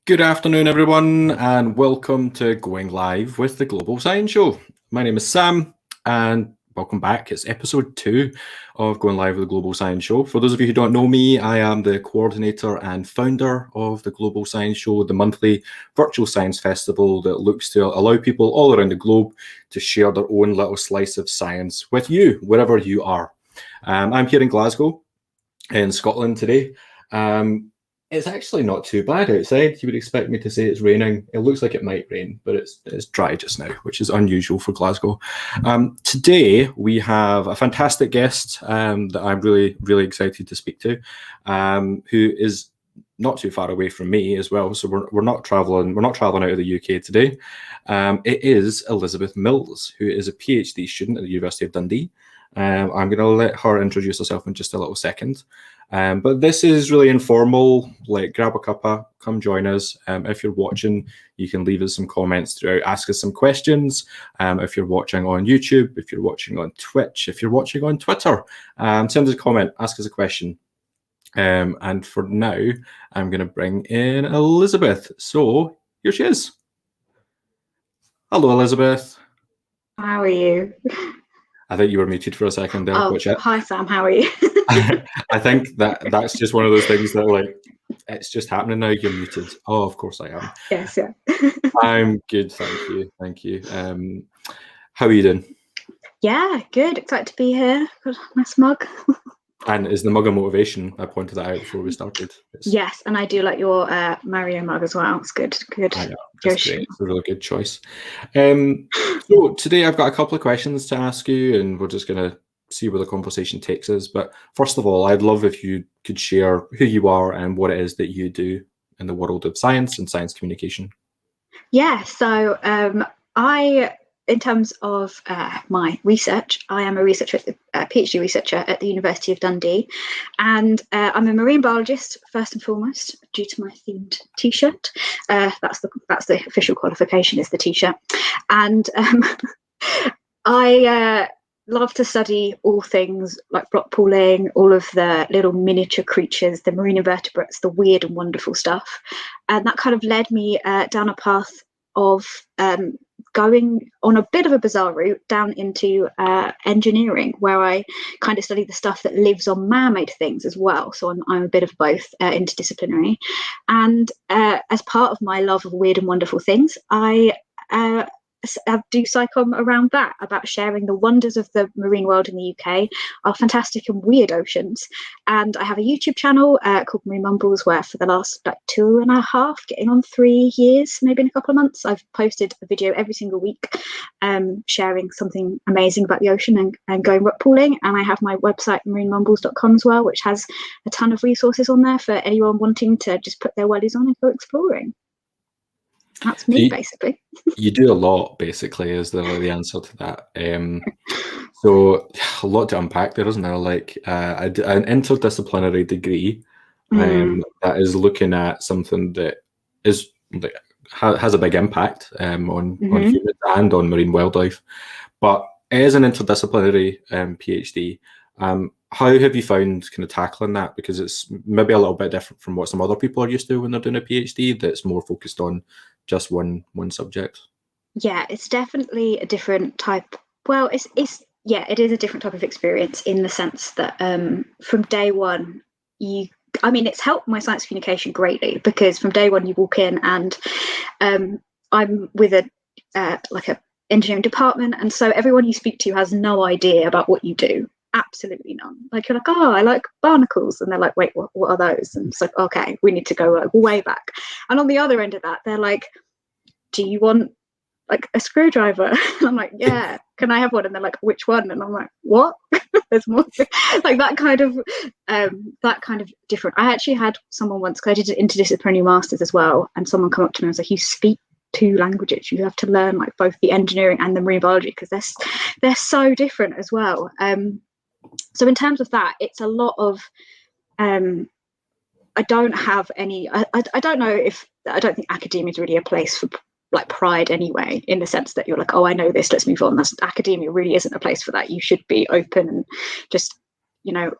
Good afternoon, everyone, and welcome to Going Live with the Global Science Show. My name is Sam, and welcome back. It's episode 2 of Going Live with the Global Science Show. For those of you who don't know me, I am the coordinator and founder of the Global Science Show, the monthly virtual science festival that looks to allow people all around the globe to share their own little slice of science with you, wherever you are. I'm here in Glasgow, in Scotland today. It's actually not too bad outside. You would expect me to say it's raining. It looks like it might rain, but it's dry just now, which is unusual for Glasgow. Today, we have a fantastic guest that I'm really, really excited to speak to, who is not too far away from me as well. So we're not traveling out of the UK today. It is Elizabeth Mills, who is a PhD student at the University of Dundee. I'm going to let her introduce herself in just a little second. But this is really informal, like grab a cuppa, come join us. If you're watching, you can leave us some comments throughout, ask us some questions. If you're watching on YouTube, if you're watching on Twitch, if you're watching on Twitter, send us a comment, ask us a question. And for now, I'm going to bring in Elizabeth. So here she is. Hello, Elizabeth. How are you? I think you were muted for a second there. Oh, hi Sam, how are you? I think that's just one of those things that, like, it's just happening now. You're muted. Oh, of course I am. Yes, yeah. I'm good, thank you. How are you doing? Yeah, good. Excited to be here. Got a nice mug. And is the mug a motivation? I pointed that out before we started. Yes, and I do like your Mario mug as well. It's good. Good. I know, it's great. It's a really good choice. So today I've got a couple of questions to ask you, and we're just going to see where the conversation takes us. But first of all, I'd love if you could share who you are and what it is that you do in the world of science and science communication. Yeah, so in terms of my research, I am a PhD researcher at the University of Dundee, and I'm a marine biologist first and foremost, due to my themed T-shirt. That's the official qualification, is the T-shirt, and I love to study all things like block pooling, all of the little miniature creatures, the marine invertebrates, the weird and wonderful stuff, and that kind of led me down a path of going on a bit of a bizarre route down into engineering, where I kind of study the stuff that lives on man-made things as well. So I'm a bit of both, interdisciplinary. And as part of my love of weird and wonderful things, I do SciComm around that, about sharing the wonders of the marine world in the UK, our fantastic and weird oceans. And I have a YouTube channel called MarineMumbles, where for the last 2.5, getting on 3 years, maybe in a couple of months, I've posted a video every single week, sharing something amazing about the ocean and going rock pooling. And I have my website, MarineMumbles.com, as well, which has a ton of resources on there for anyone wanting to just put their wellies on and go exploring. That's me, basically. You do a lot, basically, is the answer to that. So a lot to unpack there, isn't there? Like an interdisciplinary degree that is looking at something that is has a big impact on humans and on marine wildlife. But as an interdisciplinary PhD, how have you found kind of tackling that? Because it's maybe a little bit different from what some other people are used to when they're doing a PhD that's more focused on just one subject. Yeah, it's definitely a different type. Well, it is a different type of experience, in the sense that from day one, it's helped my science communication greatly, because from day one you walk in and I'm with a engineering department, and so everyone you speak to has no idea about what you do. Absolutely none. Like, you're like, oh, I like barnacles, and they're like, wait, what are those? And it's like, okay, we need to go like way back. And on the other end of that, they're like, do you want like a screwdriver? And I'm like, yeah, can I have one? And they're like, which one? And I'm like, what? There's more. Like that kind of different. I actually had someone once, because I did an interdisciplinary masters as well, and someone come up to me and was like, you speak 2 languages, you have to learn like both the engineering and the marine biology, because they're so different as well. So in terms of that, it's a lot of I don't have any I don't know if I don't think academia is really a place for like pride anyway, in the sense that you're like, oh, I know this, let's move on. Academia really isn't a place for that. You should be open and just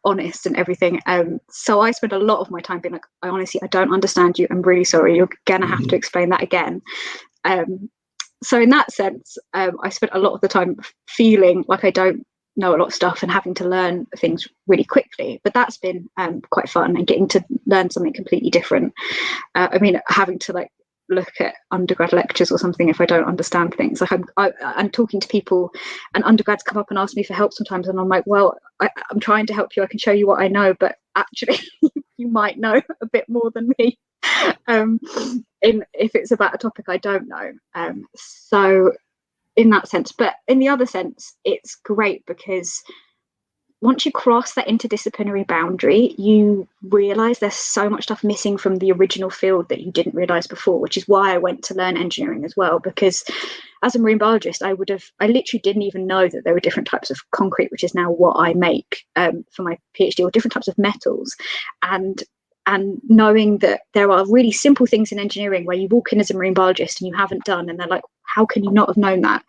honest and everything. So I spent a lot of my time being like, I don't understand you. I'm really sorry. You're gonna have to explain that again. So in that sense, I spent a lot of the time feeling like I don't know a lot of stuff and having to learn things really quickly. But that's been quite fun, and getting to learn something completely different. Having to like look at undergrad lectures or something if I don't understand things. Like I'm talking to people, and undergrads come up and ask me for help sometimes, and I'm like, well, I'm trying to help you. I can show you what I know, but actually, you might know a bit more than me. If it's about a topic I don't know. So in that sense, but in the other sense, it's great because once you cross that interdisciplinary boundary, you realize there's so much stuff missing from the original field that you didn't realize before, which is why I went to learn engineering as well. Because as a marine biologist, I literally didn't even know that there were different types of concrete, which is now what I make for my PhD, or different types of metals. And knowing that there are really simple things in engineering where you walk in as a marine biologist and you haven't done, and they're like, how can you not have known that?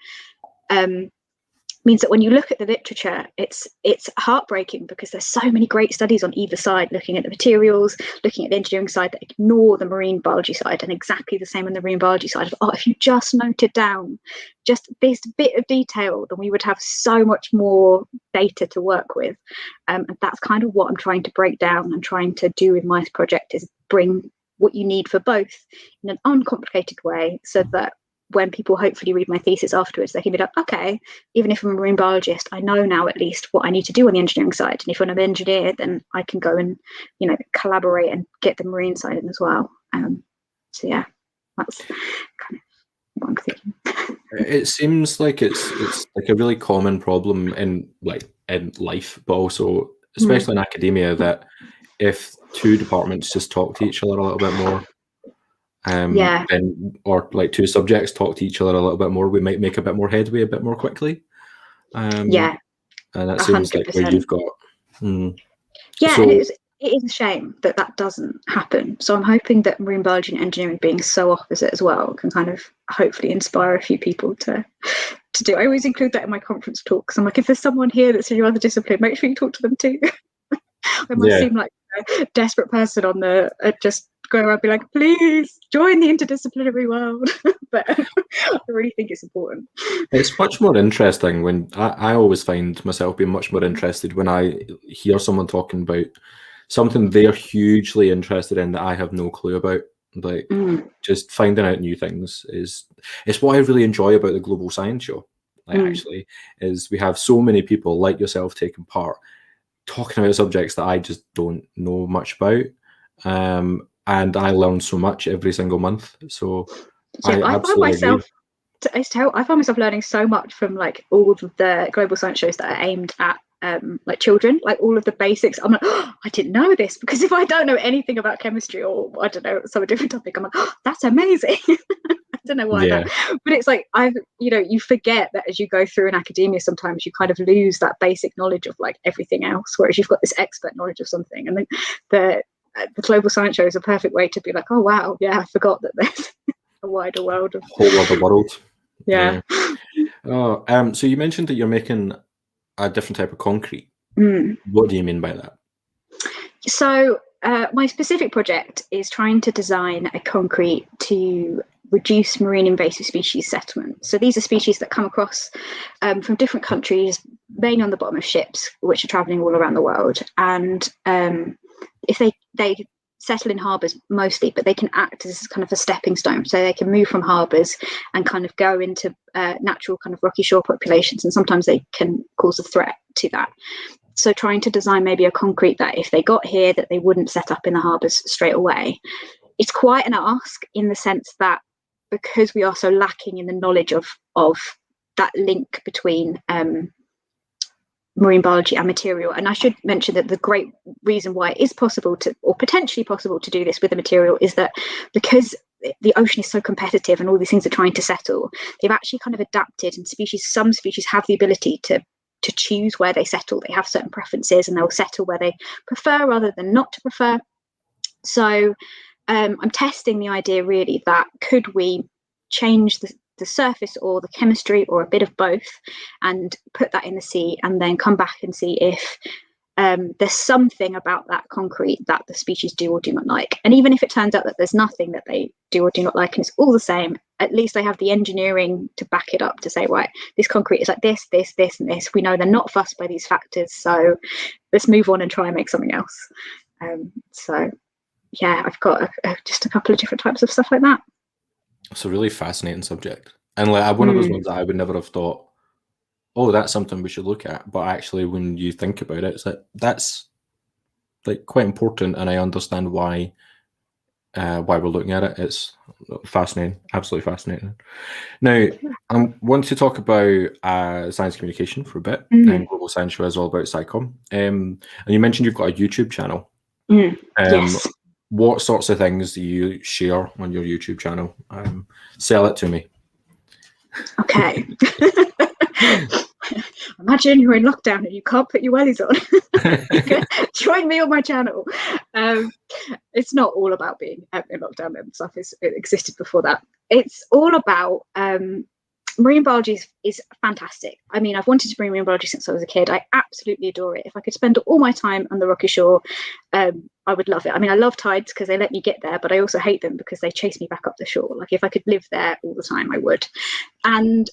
Means that when you look at the literature, it's heartbreaking, because there's so many great studies on either side, looking at the materials, looking at the engineering side, that ignore the marine biology side, and exactly the same on the marine biology side. If you just noted down just this bit of detail, then we would have so much more data to work with. And that's kind of what I'm trying to break down and trying to do with my project, is bring what you need for both in an uncomplicated way, so that when people hopefully read my thesis afterwards, they can be like, okay, even if I'm a marine biologist, I know now at least what I need to do on the engineering side. And if I'm an engineer, then I can go and, collaborate and get the marine side in as well. So yeah, that's kind of what I'm thinking. It seems like it's like a really common problem in life, but also especially in academia, that if two departments just talk to each other a little bit more, or like two subjects talk to each other a little bit more, we might make a bit more headway a bit more quickly. And that seems 100%. Like where you've got. So, and it is a shame that doesn't happen. So I'm hoping that marine biology and engineering, being so opposite as well, can kind of hopefully inspire a few people to do. I always include that in my conference talks. I'm like, if there's someone here that's in your other discipline, make sure you talk to them too. I must seem like a desperate person on the just go around be like, please join the interdisciplinary world. But I really think it's important. It's much more interesting when I always find myself being much more interested when I hear someone talking about something they're hugely interested in that I have no clue about. Like just finding out new things it's what I really enjoy about the Global Science Show. Actually, is we have so many people like yourself taking part, talking about subjects that I just don't know much about. And I learn so much every single month. So I find myself learning so much from like all of the global science shows that are aimed at like children, like all of the basics. I'm like, I didn't know this, because if I don't know anything about chemistry, or I don't know, some different topic, I'm like, that's amazing. I don't know why that, but it's like you forget that as you go through in academia, sometimes you kind of lose that basic knowledge of like everything else, whereas you've got this expert knowledge of something. And the global science show is a perfect way to be like, oh wow, yeah, I forgot that there's a wider world of whole other world. Oh, so you mentioned that you're making a different type of concrete. What do you mean by that? So my specific project is trying to design a concrete to reduce marine invasive species settlement. So these are species that come across from different countries, mainly on the bottom of ships, which are traveling all around the world. And if they settle in harbours mostly, but they can act as kind of a stepping stone. So they can move from harbours and kind of go into natural kind of rocky shore populations, and sometimes they can cause a threat to that. So trying to design maybe a concrete that if they got here, that they wouldn't set up in the harbours straight away. It's quite an ask, in the sense that because we are so lacking in the knowledge of that link between marine biology and material. And I should mention that the great reason why it is possible to, or potentially possible to do this with a material, is that because the ocean is so competitive and all these things are trying to settle, they've actually kind of adapted, and some species have the ability to choose where they settle. They have certain preferences, and they'll settle where they prefer rather than not to prefer. So I'm testing the idea really that could we change the surface or the chemistry or a bit of both, and put that in the sea, and then come back and see if there's something about that concrete that the species do or do not like. And even if it turns out that there's nothing that they do or do not like and it's all the same, at least they have the engineering to back it up to say, right, this concrete is like this, this, this, and this. We know they're not fussed by these factors, so let's move on and try and make something else. So yeah, I've got just a couple of different types of stuff like that. It's a really fascinating subject, and like one of those ones that I would never have thought, oh, that's something we should look at. But actually, when you think about it, it's like that's like quite important, and I understand why we're looking at it. It's fascinating, absolutely fascinating. Now, I want to talk about science communication for a bit, and Global Science Show is all about SciComm. And you mentioned you've got a YouTube channel. Yes. What sorts of things do you share on your YouTube channel? Sell it to me. Okay. Imagine you're in lockdown and you can't put your wellies on. Join me on my channel. It's not all about being in lockdown and stuff. It existed before that. It's all about marine biology is fantastic. I mean, I've wanted to bring marine biology since I was a kid. I absolutely adore it. If I could spend all my time on the rocky shore, I would love it. I mean, I love tides because they let me get there, but I also hate them because they chase me back up the shore. Like if I could live there all the time, I would. And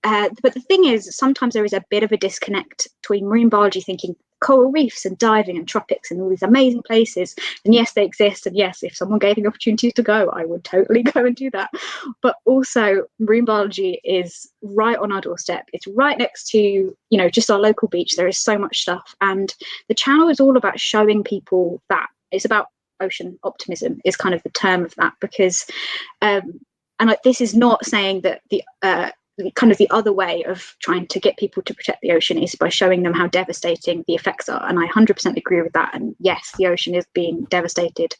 but the thing is, sometimes there is a bit of a disconnect between marine biology thinking coral reefs and diving and tropics and all these amazing places. And yes, they exist. And yes, if someone gave me the opportunity to go, I would totally go and do that. But also marine biology is right on our doorstep. It's right next to, just our local beach. There is so much stuff. And the channel is all about showing people that. It's about ocean optimism is kind of the term of that, because this is not saying that the kind of the other way of trying to get people to protect the ocean is by showing them how devastating the effects are. And I 100% agree with that. And yes, the ocean is being devastated.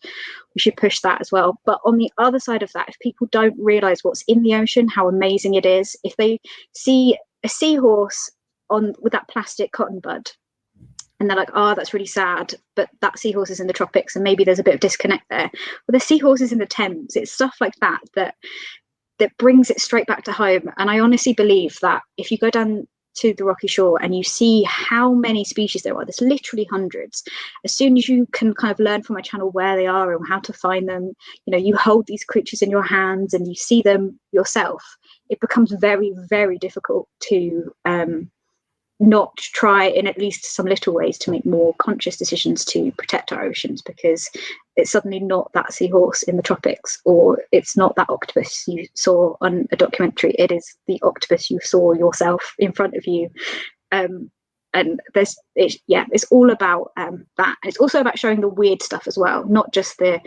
We should push that as well. But on the other side of that, if people don't realize what's in the ocean, how amazing it is, if they see a seahorse with that plastic cotton bud, and they're like, oh, that's really sad, but that seahorse is in the tropics and maybe there's a bit of disconnect there. Well, the seahorse is in the Thames. It's stuff like that brings it straight back to home. And I honestly believe that if you go down to the rocky shore and you see how many species there are, there's literally hundreds. As soon as you can kind of learn from my channel where they are and how to find them, you hold these creatures in your hands and you see them yourself, it becomes very, very difficult to not try in at least some little ways to make more conscious decisions to protect our oceans, because it's suddenly not that seahorse in the tropics, or it's not that octopus you saw on a documentary. It is the octopus you saw yourself in front of you. And it's all about that. It's also about showing the weird stuff as well, not just the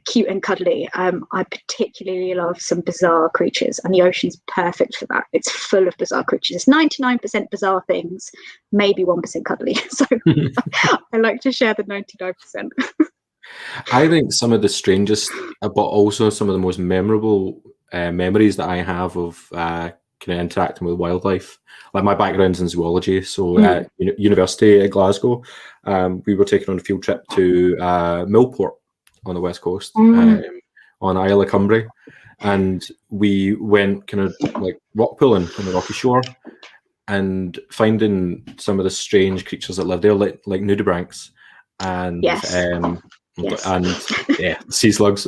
cute and cuddly. I particularly love some bizarre creatures, and the ocean's perfect for that. It's full of bizarre creatures. It's 99% bizarre things, maybe 1% cuddly. So I like to share the 99%. I think some of the strangest, but also some of the most memorable memories that I have of kind of interacting with wildlife. Like my background's in zoology, so at University at Glasgow, we were taken on a field trip to Millport on the west coast, on Isle of Cumbrae, and we went kind of like rock pulling on the rocky shore and finding some of the strange creatures that live there, like nudibranchs and sea slugs,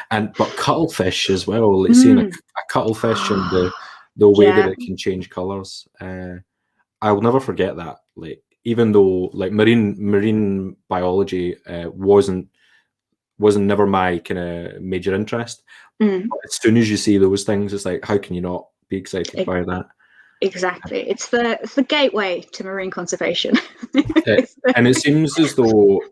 but cuttlefish as well. Like seeing a cuttlefish and the way that it can change colors. I'll never forget that. Like, even though like marine biology wasn't never my kind of major interest, but as soon as you see those things, it's like, how can you not be excited by that? Exactly. It's the gateway to marine conservation. And it seems as though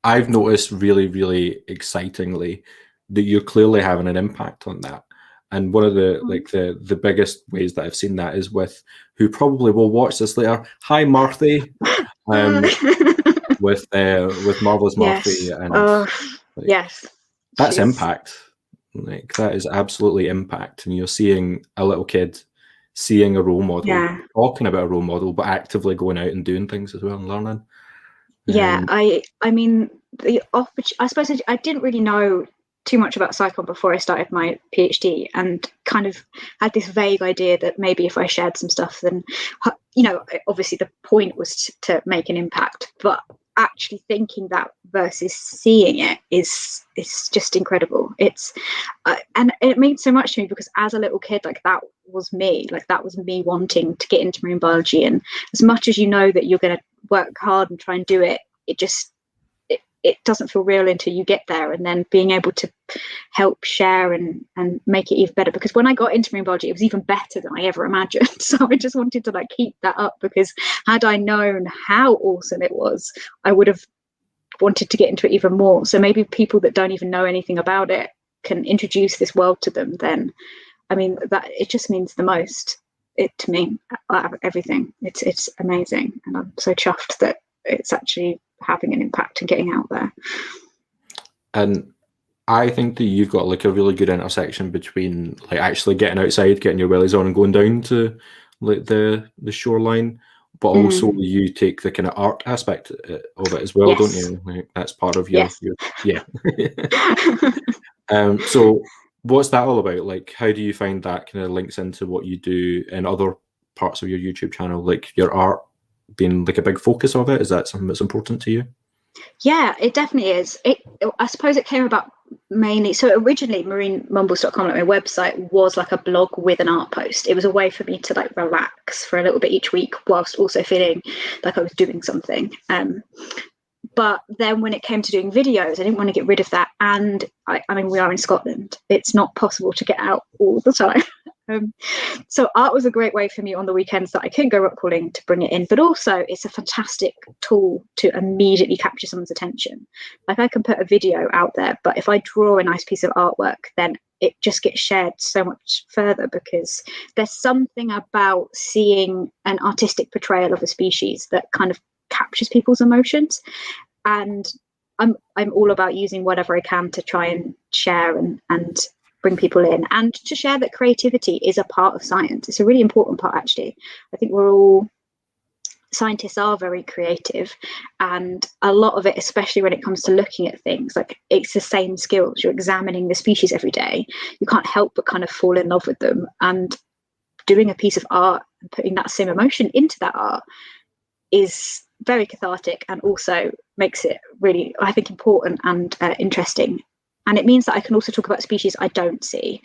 I've noticed really, really excitingly that you're clearly having an impact on that. And one of the biggest ways that I've seen that is with who probably will watch this later. Hi, Marthy, with Marvelous Marthy, and yes, that's impact. Like that is absolutely impact, and you're seeing a little kid seeing a role model, talking about a role model, but actively going out and doing things as well and learning. I mean, I suppose I didn't really know too much about SciComm before I started my PhD, and kind of had this vague idea that maybe if I shared some stuff, then you know, obviously the point was to make an impact, but actually thinking that versus seeing it is just incredible. It's and it means so much to me, because as a little kid, like that was me wanting to get into marine biology, and as much as you know that you're going to work hard and try and do it, it doesn't feel real until you get there, and then being able to help share and make it even better. Because when I got into marine biology, it was even better than I ever imagined. So I just wanted to like keep that up, because had I known how awesome it was, I would have wanted to get into it even more. So maybe people that don't even know anything about it can introduce this world to them. Then, I mean, that it just means the most. It to me, everything. It's amazing, and I'm so chuffed that it's actually having an impact and getting out there. And I think that you've got like a really good intersection between like actually getting outside, getting your wellies on and going down to like the shoreline, but also you take the kind of art aspect of it as well, don't you? Like, that's part of your yeah. So what's that all about? Like, how do you find that kind of links into what you do in other parts of your YouTube channel, like your art being like a big focus of it? Is that something that's important to you? Yeah, it definitely is. I suppose it came about mainly, so originally MarineMumbles.com, like my website, was like a blog with an art post. It was a way for me to like relax for a little bit each week whilst also feeling like I was doing something. But then when it came to doing videos, I didn't want to get rid of that. And I mean, we are in Scotland. It's not possible to get out all the time. So art was a great way for me on the weekends that I couldn't go rock crawling to bring it in, but also it's a fantastic tool to immediately capture someone's attention. Like I can put a video out there, but if I draw a nice piece of artwork, then it just gets shared so much further, because there's something about seeing an artistic portrayal of a species that kind of captures people's emotions. And I'm all about using whatever I can to try and share and bring people in, and to share that creativity is a part of science. It's a really important part, actually. I think scientists are very creative, and a lot of it, especially when it comes to looking at things, like it's the same skills. You're examining the species every day. You can't help but kind of fall in love with them, and doing a piece of art and putting that same emotion into that art is very cathartic, and also makes it really, I think, important and interesting. And it means that I can also talk about species I don't see.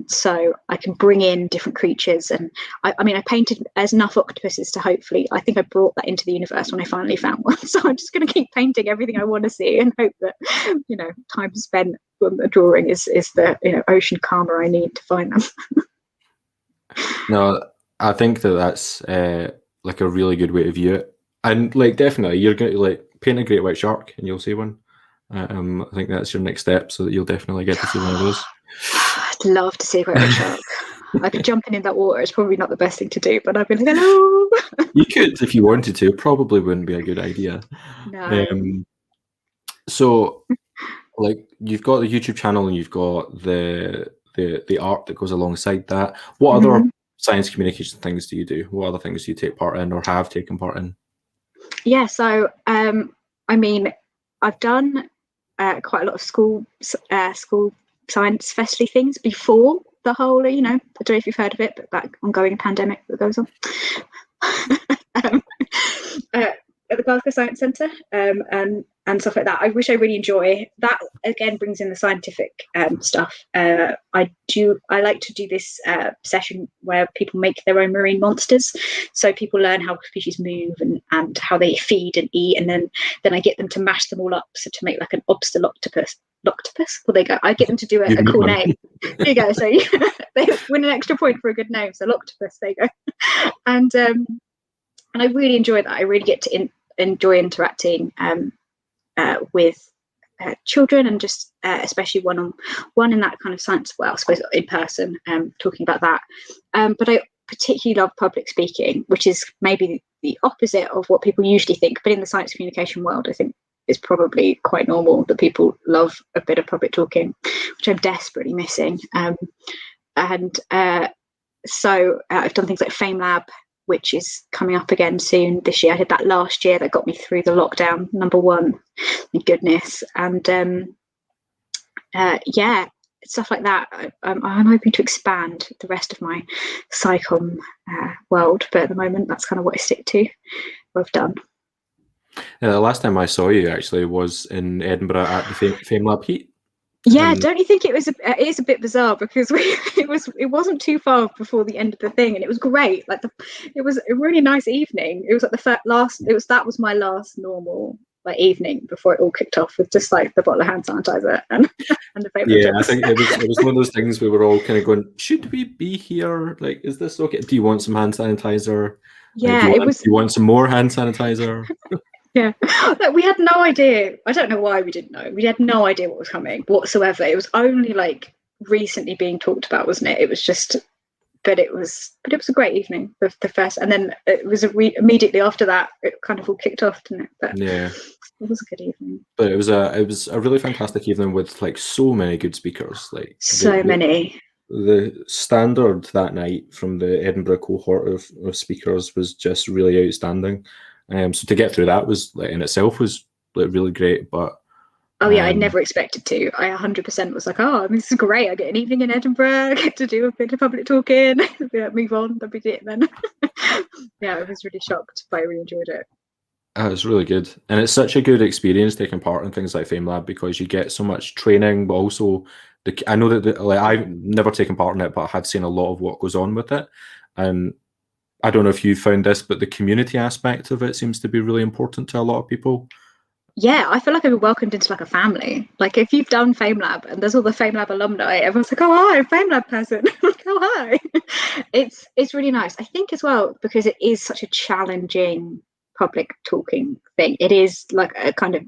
So I can bring in different creatures. And I mean, I painted enough octopuses to hopefully, I think I brought that into the universe when I finally found one. So I'm just going to keep painting everything I want to see, and hope that, you know, time spent on the drawing is the, you know, ocean karma I need to find them. No, I think that's like a really good way to view it. And like definitely you're going to like paint a great white shark and you'll see one. I think that's your next step, so that you'll definitely get to see one of those. I'd love to see a great white shark. Like jumping in that water is probably not the best thing to do, but I'd be like, hello. You could if you wanted to. It probably wouldn't be a good idea. No. So like you've got the YouTube channel and you've got the art that goes alongside that. What other science communication things do you do? What other things do you take part in or have taken part in? Yeah, so I mean, I've done quite a lot of school science festival things before the whole, you know, I don't know if you've heard of it, but that ongoing pandemic that goes on. At the Glasgow Science Centre, and stuff like that, which I really enjoy. That again brings in the scientific stuff. I like to do this session where people make their own marine monsters, so people learn how species move and how they feed and eat, and then I get them to mash them all up, so to make like an octopus. Well, there you go. I get them to do a cool name. There you go. So they win an extra point for a good name. So octopus. There you go. And I really enjoy that. I really get to enjoy interacting with children, and just especially one-on-one in that kind of science, well, I suppose in person, talking about that. But I particularly love public speaking, which is maybe the opposite of what people usually think. But in the science communication world, I think it's probably quite normal that people love a bit of public talking, which I'm desperately missing. So I've done things like FameLab, which is coming up again soon this year. I did that last year. That got me through the lockdown, number one. Thank goodness. And yeah, stuff like that. I'm hoping to expand the rest of my psychom world, but at the moment that's kind of what I stick to, what I've done. Yeah, the last time I saw you actually was in Edinburgh at the FameLab Heat. Yeah, don't you think it is a bit bizarre, because it wasn't too far before the end of the thing, and it was great. Like it was a really nice evening. It was like that was my last normal like evening before it all kicked off, with just like the bottle of hand sanitizer and the favorite. Yeah, I think it was one of those things we were all kind of going, should we be here? Like, is this okay? Do you want some hand sanitizer? Yeah, do you want some more hand sanitizer? Yeah, like, we had no idea. I don't know why we didn't know. We had no idea what was coming whatsoever. It was only like recently being talked about, wasn't it? It was just, but it was a great evening. The first, and then it was immediately after that, it kind of all kicked off, didn't it? But yeah, it was a good evening. But it was a really fantastic evening with like so many good speakers. Like many. The standard that night from the Edinburgh cohort of speakers was just really outstanding. So to get through that was like in itself was like really great. But I never expected to. I 100% was like, oh, this is great. I get an evening in Edinburgh. I get to do a bit of public talking. Move on. That'll be it then. Yeah, I was really shocked, but I really enjoyed it. It's really good, and it's such a good experience taking part in things like FameLab, because you get so much training, but also I know that like I've never taken part in it, but I have seen a lot of what goes on with it, and I don't know if you found this, but the community aspect of it seems to be really important to a lot of people. Yeah, I feel like I've been welcomed into like a family. Like if you've done FameLab and there's all the FameLab alumni, everyone's like, oh hi, FameLab person. Oh hi. It's really nice. I think as well, because it is such a challenging public talking thing. It is like a kind of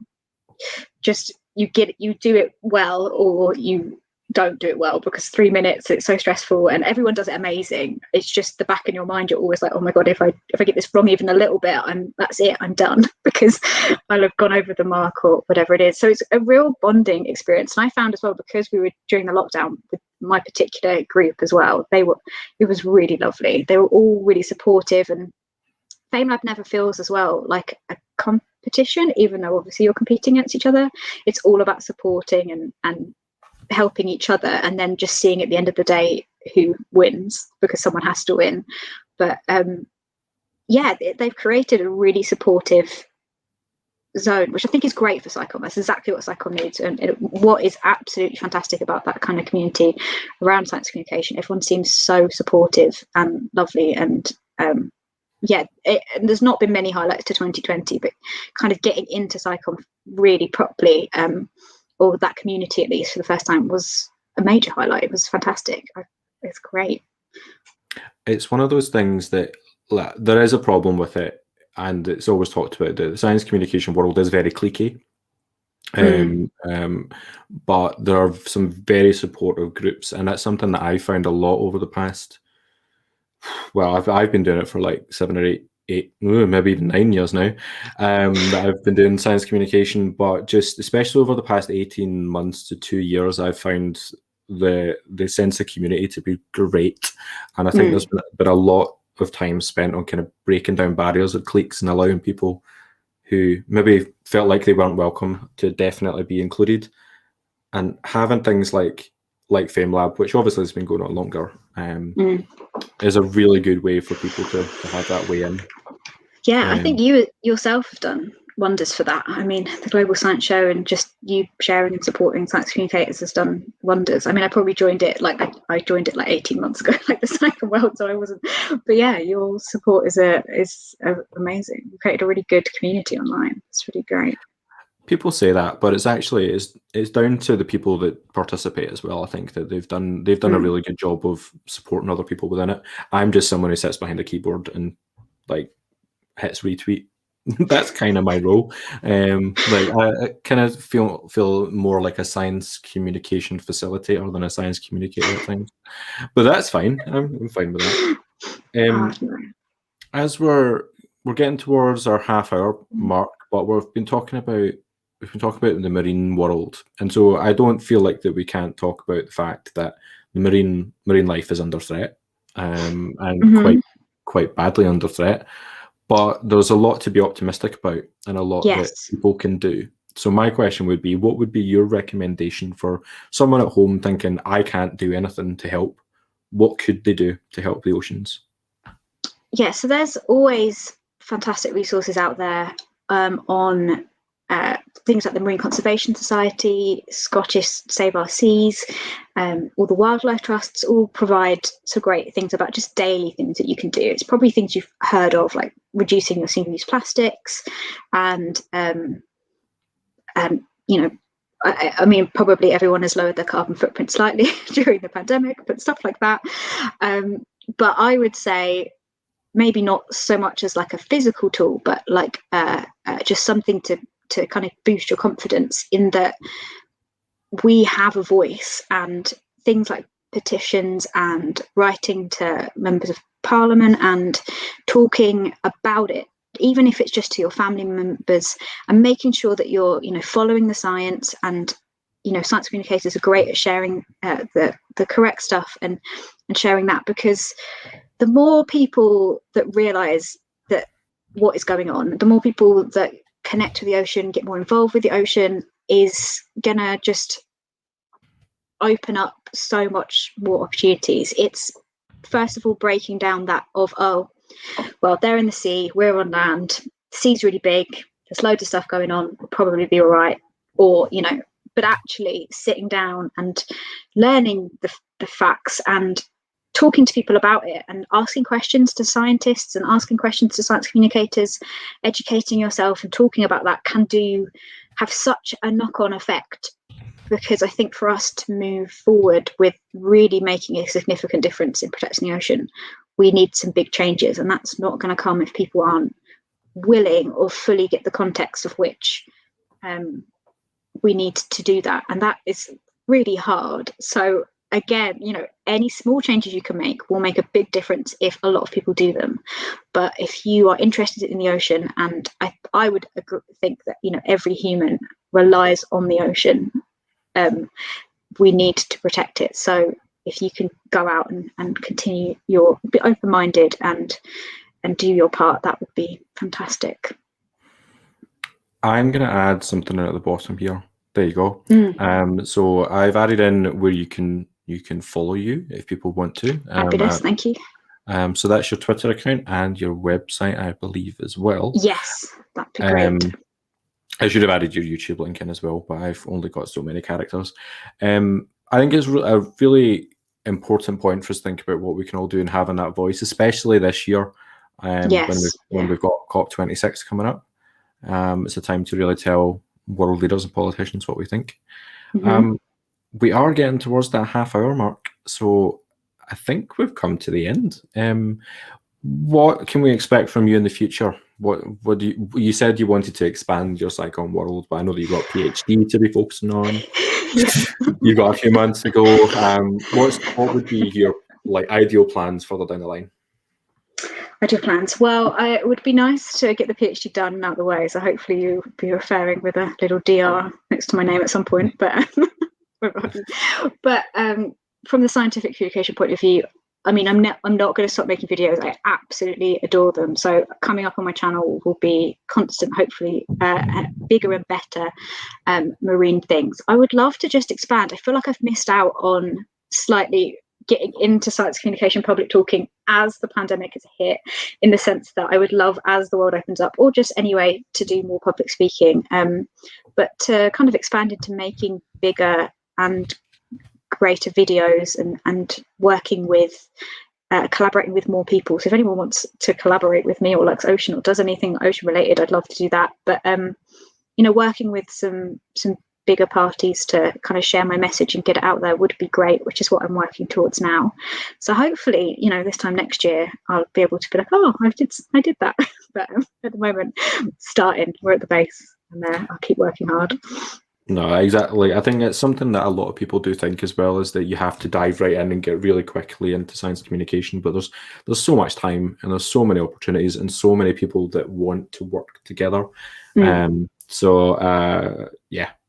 just you do it well or you don't do it well, because 3 minutes it's so stressful and everyone does it amazing. It's just the back in your mind, you're always like, oh my god, if I get this wrong even a little bit, that's it, I'm done, because I'll have gone over the mark or whatever it is. So it's a real bonding experience. And I found as well, because we were during the lockdown with my particular group as well, it was really lovely. They were all really supportive, and FameLab never feels as well like a competition, even though obviously you're competing against each other. It's all about supporting and helping each other, and then just seeing at the end of the day who wins, because someone has to win. But they've created a really supportive zone, which I think is great for psychom. That's exactly what psychom needs, and what is absolutely fantastic about that kind of community around science communication. Everyone seems so supportive and lovely, and and there's not been many highlights to 2020, but kind of getting into psychom really properly, or that community at least for the first time, was a major highlight. It was fantastic. It's great. It's one of those things that there is a problem with it, and it's always talked about. The science communication world is very cliquey, but there are some very supportive groups, and that's something that I found a lot over the past. Well, I've been doing it for like 7 or 8, maybe even 9 years now, that I've been doing science communication. But just especially over the past 18 months to 2 years, I've found the sense of community to be great, and I think there's been a lot of time spent on kind of breaking down barriers of cliques and allowing people who maybe felt like they weren't welcome to definitely be included, and having things like FameLab, which obviously has been going on longer, is a really good way for people to have that way in. Yeah, I think you yourself have done wonders for that. I mean, the Global Science Show and just you sharing and supporting science communicators has done wonders. I mean, I probably joined it like 18 months ago, like the second world, so I wasn't. But yeah, your support is amazing. You created a really good community online. It's really great. People say that, but it's actually it's down to the people that participate as well. I think that they've done a really good job of supporting other people within it. I'm just someone who sits behind a keyboard and like hits retweet. That's kind of my role. Like I kind of feel more like a science communication facilitator than a science communicator at times. But that's fine. I'm fine with that. As we're getting towards our half-hour mark, but we've been talking about the marine world, and so I don't feel like that we can't talk about the fact that the marine life is under threat, and quite badly under threat. But there's a lot to be optimistic about, and a lot that people can do So my question would be, what would be your recommendation for someone at home thinking, I can't do anything to help? What could they do to help the oceans? Yeah, so there's always fantastic resources out there on things like the Marine Conservation Society, Scottish Save Our Seas, all the wildlife trusts all provide some great things about just daily things that you can do. It's probably things you've heard of, like reducing your single-use plastics, and you know, I mean, probably everyone has lowered their carbon footprint slightly during the pandemic, but stuff like that. But I would say maybe not so much as like a physical tool, but like just something to kind of boost your confidence in that we have a voice, and things like petitions and writing to members of parliament and talking about it, even if it's just to your family members, and making sure that you're following the science. And science communicators are great at sharing the correct stuff and sharing that, because the more people that realize that what is going on, the more people that connect to the ocean, get more involved with the ocean, is gonna just open up so much more opportunities. It's first of all breaking down that of, oh, well, they're in the sea, we're on land, the sea's really big, there's loads of stuff going on, we'll probably be all right. Or but actually sitting down and learning the facts and talking to people about it, and asking questions to scientists and asking questions to science communicators, educating yourself and talking about that can have such a knock-on effect. Because I think for us to move forward with really making a significant difference in protecting the ocean, we need some big changes, and that's not going to come if people aren't willing or fully get the context of which we need to do that, and that is really hard. So again, any small changes you can make will make a big difference if a lot of people do them. But if you are interested in the ocean, and I would think that every human relies on the ocean, we need to protect it. So if you can go out and continue be open-minded and do your part, that would be fantastic. I'm going to add something at the bottom here. There you go. So I've added in where you can follow you if people want to. Fabulous, thank you. So that's your Twitter account and your website, I believe, as well. Yes, that'd be great. I should have added your YouTube link in as well, but I've only got so many characters. I think it's a really important point for us to think about what we can all do and having that voice, especially this year when we've got COP26 coming up. It's a time to really tell world leaders and politicians what we think. We are getting towards that half-hour mark, so I think we've come to the end. What can we expect from you in the future? What do you said you wanted to expand your Cyclone world, but I know that you've got a PhD to be focusing on. You got a few months to go. What would be your ideal plans further down the line? Ideal plans. Well, it would be nice to get the PhD done and out of the way. So hopefully you'll be referring with a little DR next to my name at some point. But from the scientific communication point of view, I mean, I'm not going to stop making videos. I absolutely adore them. So coming up on my channel will be constant, hopefully bigger and better marine things. I would love to just expand. I feel like I've missed out on slightly getting into science communication, public talking as the pandemic has hit, in the sense that I would love, as the world opens up, or just anyway, to do more public speaking, but to kind of expand into making bigger and greater videos and working with collaborating with more people. So if anyone wants to collaborate with me or likes ocean or does anything ocean related, I'd love to do that. But working with some bigger parties to kind of share my message and get it out there would be great, which is what I'm working towards now. So hopefully, this time next year I'll be able to be like, oh, I did that. But at the moment, we're at the base, and I'll keep working hard. No, exactly. I think it's something that a lot of people do think as well, is that you have to dive right in and get really quickly into science communication. But there's so much time, and there's so many opportunities, and so many people that want to work together. Yeah.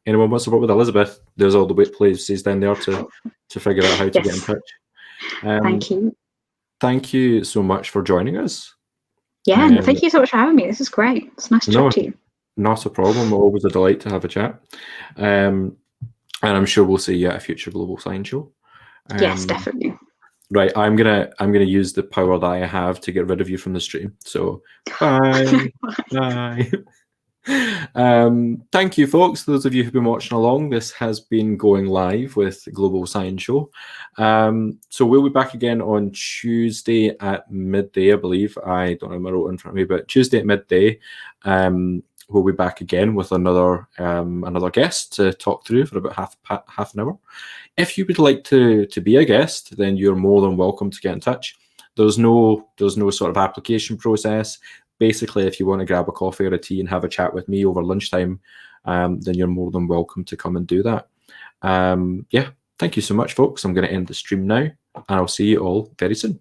Anyone wants to work with Elizabeth, there's all the web places down there to figure out how to get in touch. Thank you. Thank you so much for joining us. Yeah, thank you so much for having me. This is great. It's nice to talk to you. Not a problem. Always a delight to have a chat. And I'm sure we'll see you at a future Global Science Show. Yes, definitely. Right, I'm gonna use the power that I have to get rid of you from the stream. So bye. Bye. Thank you, folks. Those of you who've been watching along, this has been going live with Global Science Show. So we'll be back again on Tuesday at midday, I believe. I don't have my route in front of me, but Tuesday at midday, we'll be back again with another guest to talk through for about half an hour. If you would like to be a guest, then you're more than welcome to get in touch. There's no sort of application process. Basically, if you want to grab a coffee or a tea and have a chat with me over lunchtime, then you're more than welcome to come and do that. Yeah, thank you so much, folks. I'm going to end the stream now, and I'll see you all very soon.